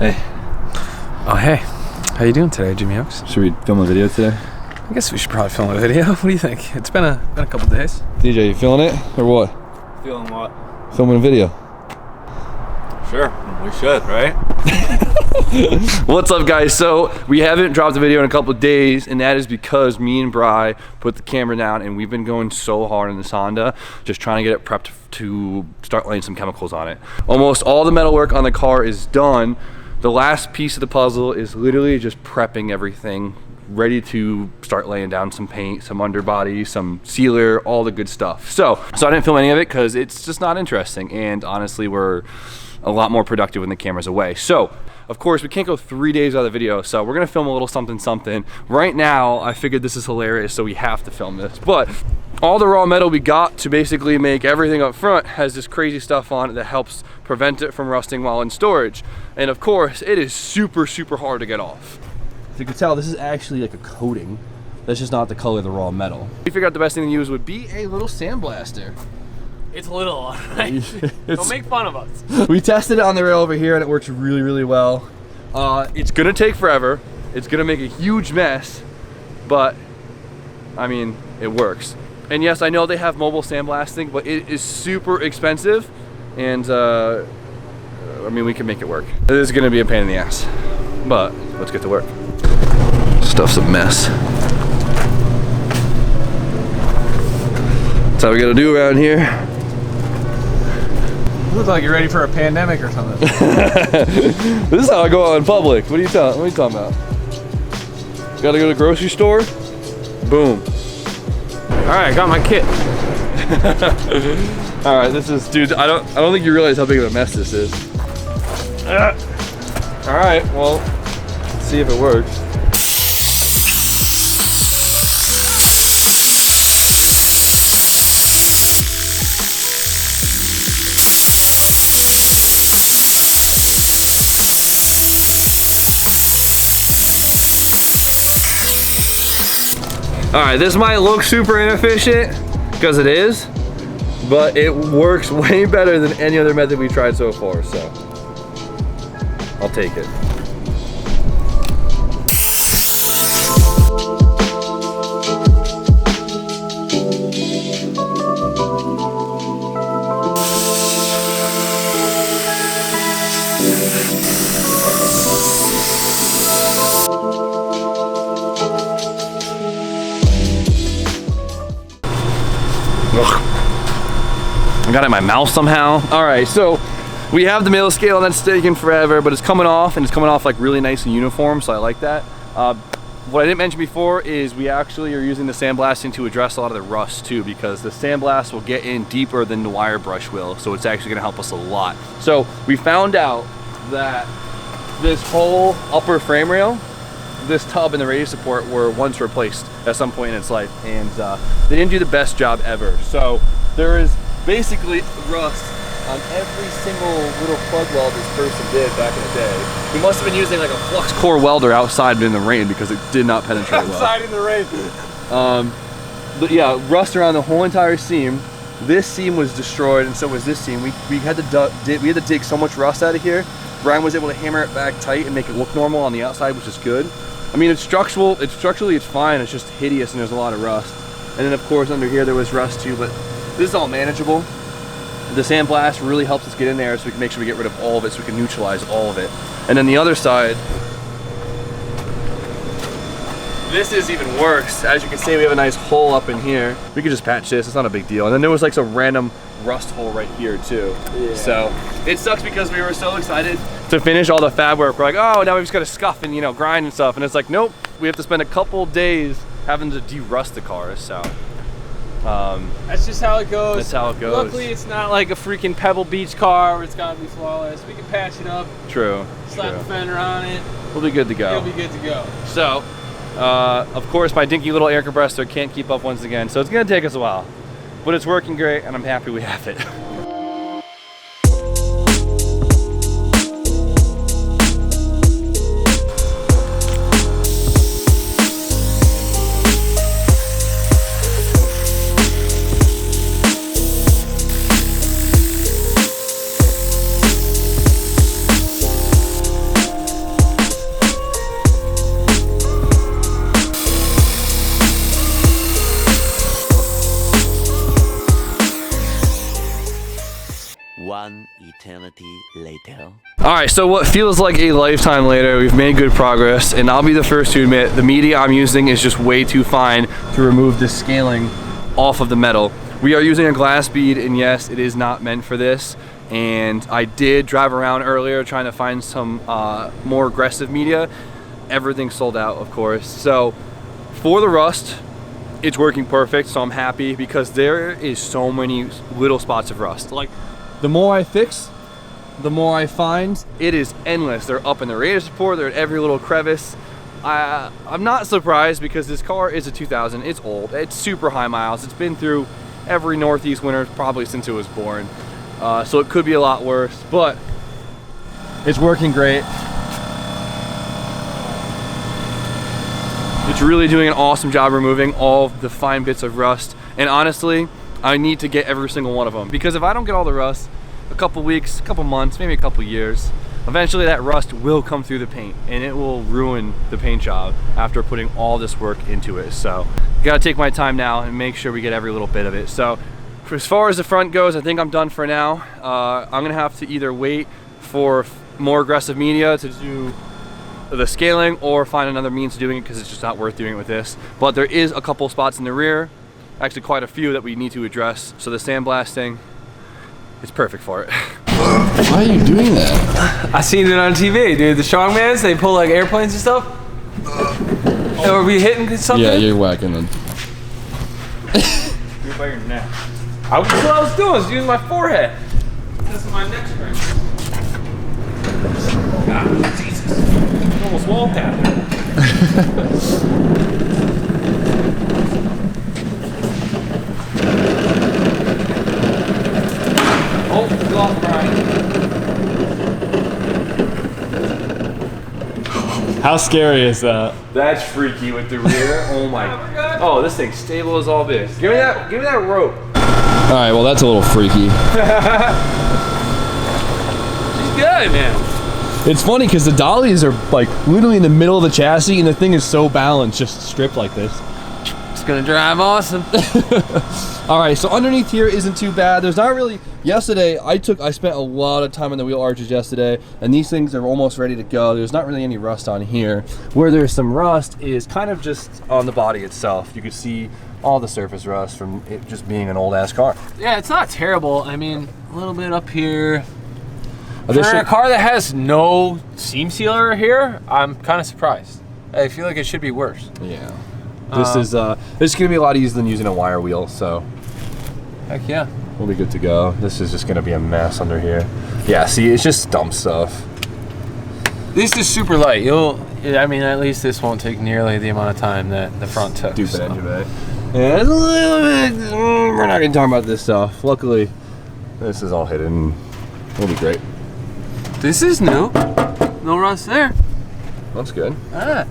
Hey. Oh, hey. How you doing today, Jimmy Oaks? Should we film a video today? I guess we should probably film a video. What do you think? It's been a couple days. DJ, you feeling it or what? Feeling what? Filming a video. Sure, we should, right? What's up, guys? So we haven't dropped a video in a couple of days, and that is because me and Bri put the camera down and we've been going so hard in this Honda, just trying to get it prepped to start laying some chemicals on it. Almost all the metal work on the car is done. The last piece of the puzzle is literally just prepping everything, ready to start laying down some paint, some underbody, some sealer, all the good stuff. So I didn't film any of it because it's just not interesting, and honestly we're a lot more productive when the camera's away. So of course we can't go 3 days out of the video, so we're gonna film a little something. Right now I figured this is hilarious, so we have to film this. But all the raw metal we got to basically make everything up front has this crazy stuff on it that helps prevent it from rusting while in storage. And of course it is super hard to get off. As you can tell, this is actually like a coating. That's just not the color of the raw metal. We figured out the best thing to use would be a little sandblaster. It's little, right? Don't make fun of us. We tested it on the rail over here and it works really well. It's gonna take forever. It's gonna make a huge mess, but I mean, it works. And yes, I know they have mobile sandblasting, but it is super expensive, and I mean, we can make it work. It is gonna be a pain in the ass, but let's get to work. Stuff's a mess. That's how we gotta do around here. You look like you're ready for a pandemic or something. This is how I go out in public. What are you talking about? Gotta go to the grocery store? Boom. All right, I got my kit. All right, this is, dude, I don't think you realize how big of a mess this is. All right, well, let's see if it works. All right, this might look super inefficient, because it is, but it works way better than any other method we've tried so far, so I'll take it. I got it in my mouth somehow. All right, so we have the mill scale and that's taking forever, but it's coming off, and it's coming off like really nice and uniform, so I like that. What I didn't mention before is we actually are using the sandblasting to address a lot of the rust too, because the sandblast will get in deeper than the wire brush will, so it's actually gonna help us a lot. So we found out that this whole upper frame rail, this tub and the radius support were once replaced at some point in its life, and they didn't do the best job ever. So there is basically rust on every single little plug weld this person did back in the day. We must have been using like a flux core welder outside in the rain because it did not penetrate well. Outside in the rain. But yeah, rust around the whole entire seam. This seam was destroyed, and so was this seam. We had to dig so much rust out of here. Brian was able to hammer it back tight and make it look normal on the outside, which is good. I mean, structurally it's fine. It's just hideous, and there's a lot of rust. And then of course under here there was rust too, but this is all manageable. The sandblast really helps us get in there so we can make sure we get rid of all of it, so we can neutralize all of it. And then the other side, this is even worse. As you can see, we have a nice hole up in here. We could just patch this, it's not a big deal. And then there was like some random rust hole right here too. Yeah. So it sucks because we were so excited to finish all the fab work. We're like, oh, now we've just got to scuff and, you know, grind and stuff. And it's like, nope, we have to spend a couple days having to de-rust the cars, so. That's just how it goes. That's how it goes. Luckily, it's not like a freaking Pebble Beach car where it's gotta be flawless. We can patch it up. True. Slap a fender on it. We'll be good to go. It'll be good to go. So, of course, my dinky little air compressor can't keep up once again, so it's gonna take us a while. But it's working great, and I'm happy we have it. One eternity later. All right, so what feels like a lifetime later, we've made good progress, and I'll be the first to admit the media I'm using is just way too fine to remove the scaling off of the metal. We are using a glass bead, and yes, it is not meant for this. And I did drive around earlier trying to find some more aggressive media. Everything sold out, of course. So for the rust, it's working perfect, so I'm happy because there is so many little spots of rust. Like, the more I fix, the more I find. It is endless. They're up in the radius support, they're at every little crevice. I'm not surprised because this car is a 2000, it's old, it's super high miles, it's been through every Northeast winter probably since it was born. So it could be a lot worse, but it's working great. It's really doing an awesome job removing all of the fine bits of rust. And honestly, I need to get every single one of them because if I don't get all the rust, a couple weeks, a couple months, maybe a couple years, eventually that rust will come through the paint and it will ruin the paint job after putting all this work into it. So gotta take my time now and make sure we get every little bit of it. So as far as the front goes, I think I'm done for now. I'm gonna have to either wait for more aggressive media to do the scaling or find another means of doing it because it's just not worth doing it with this. But there is a couple spots in the rear, actually quite a few that we need to address. So the sandblasting is perfect for it. Why are you doing that? I seen it on TV, dude. The strongmans, they pull like airplanes and stuff. Are we hitting something? Yeah, you're whacking them. You're by your neck. That's what I was doing. I was using my forehead. This is my neck strength. God, Jesus. Almost wall tapped. Oh, it's off, Brian. How scary is that? That's freaky with the rear. Oh my. Oh, this thing's stable as all this. Give me that rope. All right, well that's a little freaky. She's good, man. It's funny because the dollies are like literally in the middle of the chassis and the thing is so balanced, just stripped like this. It's gonna drive awesome. All right, so underneath here isn't too bad. There's not really, yesterday I spent a lot of time on the wheel arches yesterday and these things are almost ready to go. There's not really any rust on here. Where there's some rust is kind of just on the body itself. You can see all the surface rust from it just being an old ass car. Yeah, it's not terrible. I mean, a little bit up here. For a car that has no seam sealer here, I'm kind of surprised. I feel like it should be worse. Yeah. This is gonna be a lot easier than using a wire wheel, so heck yeah. we'll be good to go. This is just gonna be a mess under here. Yeah, see, it's just dumb stuff. This is super light. I mean, at least this won't take nearly the amount of time that the front took. Stupid engine bay. Yeah, it's a little bit, we're not gonna talk about this stuff. Luckily, this is all hidden. It'll be great. This is new. No rust there. That's good. Ah.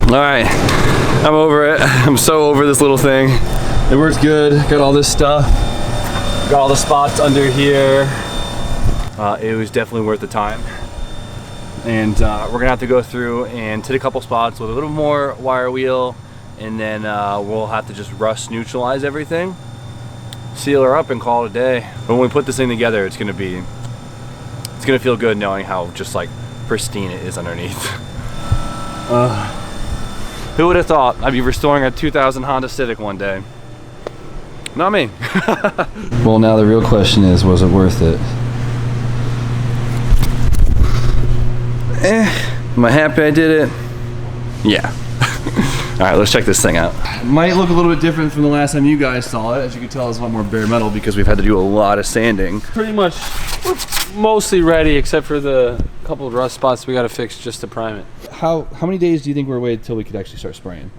All right, I'm over it. I'm so over this little thing. It works good. Got all this stuff. Got all the spots under here. It was definitely worth the time. And we're gonna have to go through and hit a couple spots with a little more wire wheel, and then we'll have to just rust neutralize everything, seal her up, and call it a day. But when we put this thing together, it's gonna feel good knowing how just like pristine it is underneath. Who would have thought I'd be restoring a 2000 Honda Civic one day? Not me. Well, now the real question is, was it worth it? Am I happy I did it? Yeah. All right, let's check this thing out. Might look a little bit different from the last time you guys saw it. As you can tell, it's a lot more bare metal because we've had to do a lot of sanding. Pretty much, we're mostly ready except for the couple of rust spots we got to fix just to prime it. How many days do you think we're waiting until we could actually start spraying?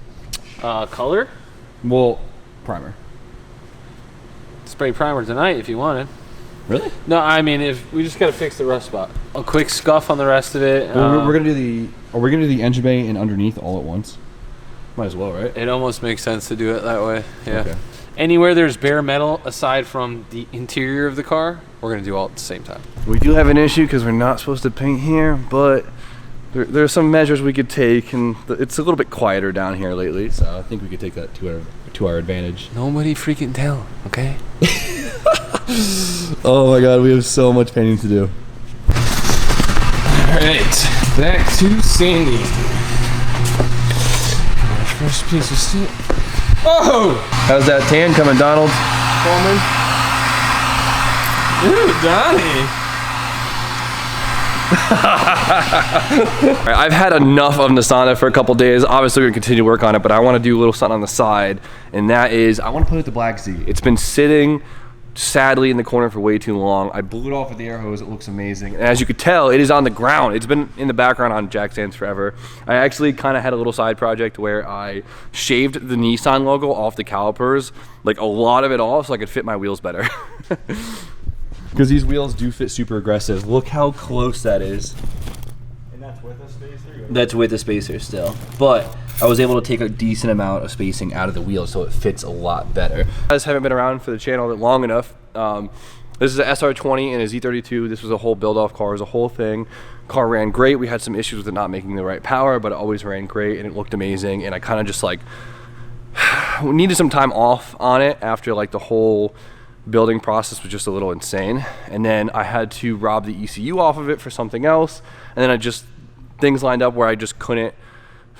Color? Well, primer. Spray primer tonight if you wanted. Really? No, I mean, if we just got to fix the rust spot. A quick scuff on the rest of it. Well, we're gonna do the. Are we gonna do the engine bay and underneath all at once? Might as well, right? It almost makes sense to do it that way. Yeah. Okay. anywhere there's bare metal aside from the interior of the car, we're gonna do all at the same time. We do have an issue because we're not supposed to paint here, but there are some measures we could take, and it's a little bit quieter down here lately, so I think we could take that to our advantage. Nobody freaking tell, okay? Oh my god, we have so much painting to do. Alright, back to Sandy. First piece of steel. Oh! How's that tan coming, Donald? Ooh, Donnie! Right, I've had enough of Nasana for a couple days. Obviously, we're gonna continue to work on it, but I want to do a little something on the side, and that is I want to put it the Black Z. It's been sitting sadly in the corner for way too long. I blew it off with the air hose. It looks amazing. And as you could tell, it is on the ground. It's been in the background on jack stands forever. I actually kind of had a little side project where I shaved the Nissan logo off the calipers, like a lot of it off, so I could fit my wheels better. Because these wheels do fit super aggressive. Look how close that is. And that's with a spacer? That's with a spacer still. But I was able to take a decent amount of spacing out of the wheel so it fits a lot better. You guys haven't been around for the channel long enough. This is an SR20 and a Z32. This was a whole build-off car. It was a whole thing. Car ran great. We had some issues with it not making the right power, but it always ran great and it looked amazing. And I kind of just like needed some time off on it after like the whole building process was just a little insane. And then I had to rob the ECU off of it for something else. And then things lined up where I just couldn't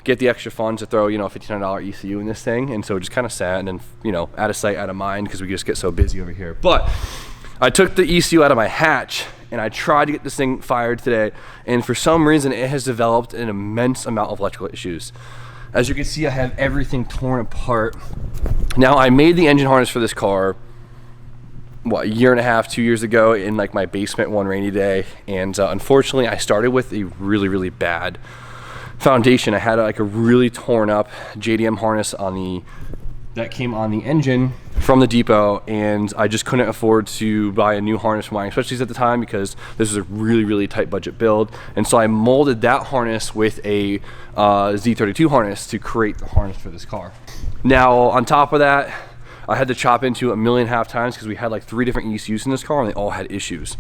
get the extra funds to throw, you know, a $1,500 ECU in this thing. And so it just kind of sat, and then, you know, out of sight, out of mind, because we just get so busy over here. But I took the ECU out of my hatch and I tried to get this thing fired today. And for some reason, it has developed an immense amount of electrical issues. As you can see, I have everything torn apart. Now, I made the engine harness for this car, what, a year and a half, 2 years ago in like my basement one rainy day. And unfortunately, I started with a really, really bad foundation. I had like a really torn up JDM harness that came on the engine from the depot, and I just couldn't afford to buy a new harness for Wiring Specialties at the time because this was a really, really tight budget build. And so I molded that harness with a Z32 harness to create the harness for this car. Now, on top of that, I had to chop into 1.5 million times because we had like 3 different ECUs in this car and they all had issues.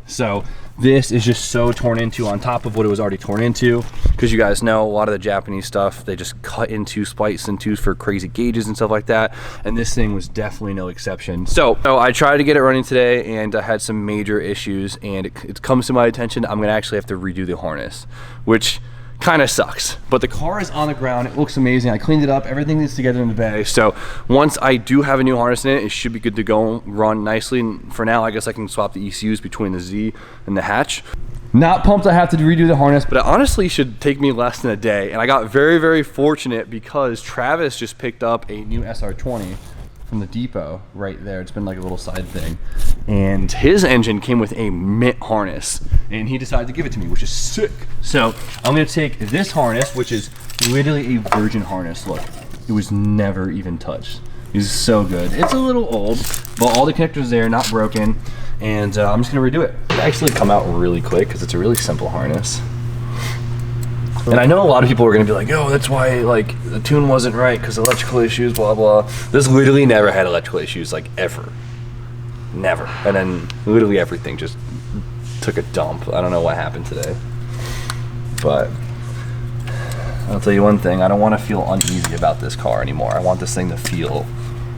So this is just so torn into on top of what it was already torn into, because you guys know a lot of the Japanese stuff, they just cut into, splice into for crazy gauges and stuff like that. And this thing was definitely no exception. So I tried to get it running today and I had some major issues, and it comes to my attention, I'm gonna actually have to redo the harness, which kind of sucks. But the car is on the ground, it looks amazing. I cleaned it up, everything is together in the bay. So once I do have a new harness in it, it should be good to go, run nicely. And for now, I guess I can swap the ECUs between the Z and the hatch. Not pumped I have to redo the harness, but it honestly should take me less than a day. And I got very, very fortunate because Travis just picked up a new SR20 from the depot right there. It's been like a little side thing. And his engine came with a mint harness, and he decided to give it to me, which is sick. So I'm gonna take this harness, which is literally a virgin harness. Look, it was never even touched. It's so good. It's a little old, but all the connectors there, not broken. And I'm just gonna redo it. It actually come out really quick because it's a really simple harness. And I know a lot of people are gonna be like, oh, that's why like the tune wasn't right because electrical issues, blah, blah. This literally never had electrical issues, like ever. Never. And then literally everything just took a dump. I don't know what happened today. But I'll tell you one thing, I don't wanna feel uneasy about this car anymore. I want this thing to feel,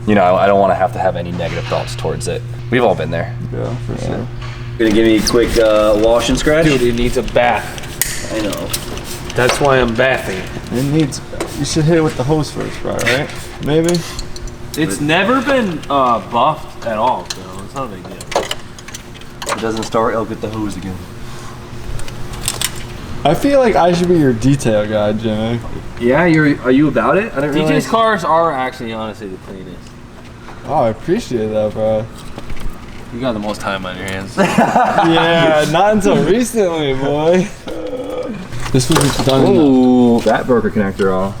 you know, I don't wanna have to have any negative thoughts towards it. We've all been there. Yeah, for sure. Gonna give me a quick wash and scratch? Dude, it needs a bath. I know. That's why I'm bathing. It needs, you should hit it with the hose first, right? Maybe? It's never been buffed at all, so it's not a big deal. If it doesn't start, it'll get the hose again. I feel like I should be your detail guy, Jimmy. Yeah, are you about it? I didn't DJ's realize. cars are actually honestly the cleanest. Oh, I appreciate that, bro. You got the most time on your hands. Yeah, not until recently, boy. This was done. Ooh, that broke a connector off.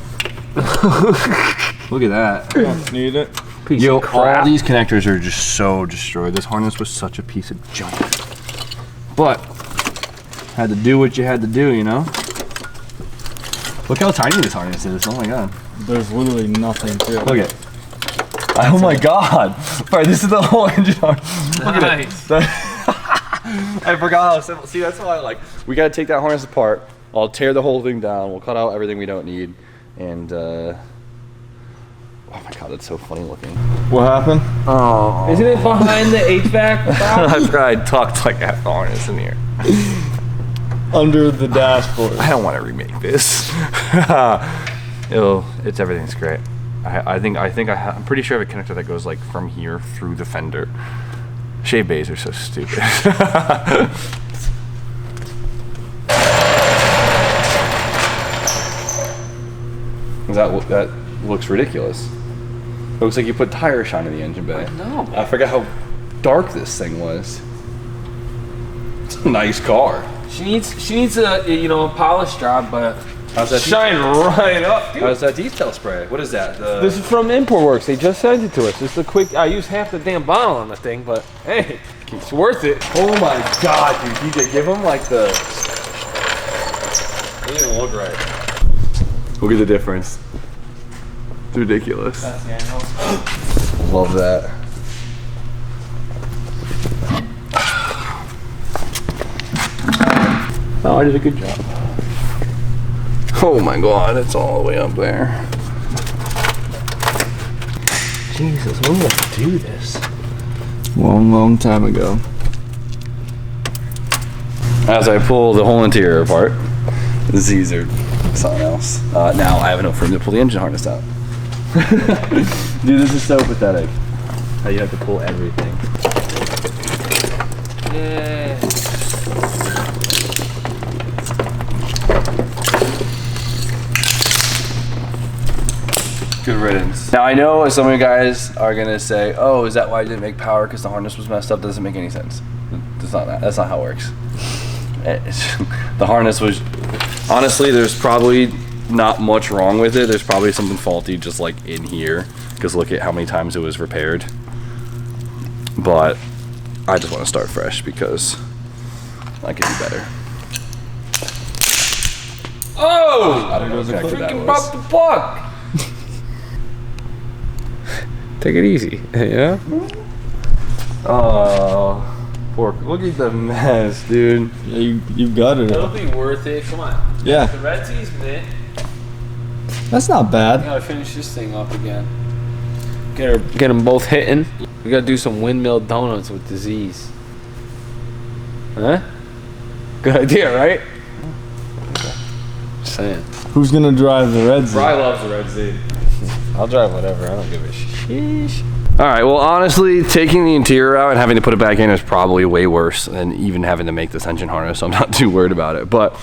Look at that. Don't need it. Yo, all these connectors are just so destroyed. This harness was such a piece of junk. But had to do what you had to do, you know? Look how tiny this harness is. Oh my god. There's literally nothing to it. Look at it. Oh my God! Alright, this is the whole engine harness. Look at it. I forgot how simple. See, that's why we gotta take that harness apart. I'll tear the whole thing down. We'll cut out everything we don't need, and oh my God, that's so funny looking. What happened? Oh, Isn't it behind the HVAC? I forgot I tucked like half the harness in here. Under the dashboard. I don't want to remake this. Everything's great. I'm pretty sure I have a connector that goes like from here through the fender. Shave bays are so stupid. That looks ridiculous. It looks like you put tire shine in the engine bay. No. I forgot how dark this thing was. It's a nice car. She needs a polish job, but How's that? shine right up, dude. How's that detail spray? What is that? This is from Import Works. They just sent it to us. It's a quick. I used half the damn bottle on the thing, but hey, it's worth it. Oh my God, dude! DJ, give him like the. It doesn't even look right. Look at the difference. It's ridiculous. Love that. Oh, I did a good job. Oh my God, it's all the way up there. Jesus, when did I do this? Long time ago. As I pull the whole interior apart, these are something else. Now I have enough room to pull the engine harness out. Dude, this is so pathetic. How you have to pull everything. Yeah. Good riddance. Now I know some of you guys are gonna say, "Oh, is that why I didn't make power? Because the harness was messed up?" Doesn't make any sense. That's not that. That's not how it works. The harness was honestly. There's probably not much wrong with it. There's probably something faulty just like in here. Because look at how many times it was repaired. But I just want to start fresh because I can do better. Oh! I don't know exactly that Freaking was. broke the plug. Take it easy. Yeah. Oh, poor. Look at the mess, dude. Yeah, you got it. It'll be worth it. Come on. Yeah, The Red Sea's mint. that's not I bad. gotta finish this thing up again. Get them both hitting. We gotta do some windmill donuts with the Z's. Huh? Good idea, right? Just saying. Who's gonna drive the Red Z? Bry loves the Red Z. I'll drive whatever. I don't give a sheesh. All right, well, honestly, taking the interior out and having to put it back in is probably way worse than even having to make this engine harness, so I'm not too worried about it, but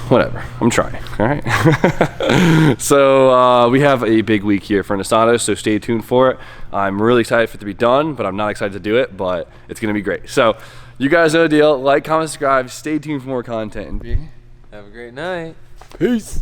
whatever, I'm trying, all right? So we have a big week here for Nissadas, so stay tuned for it. I'm really excited for it to be done, but I'm not excited to do it, but it's gonna be great. So you guys know the deal. Like, comment, subscribe, stay tuned for more content. Have a great night. Peace.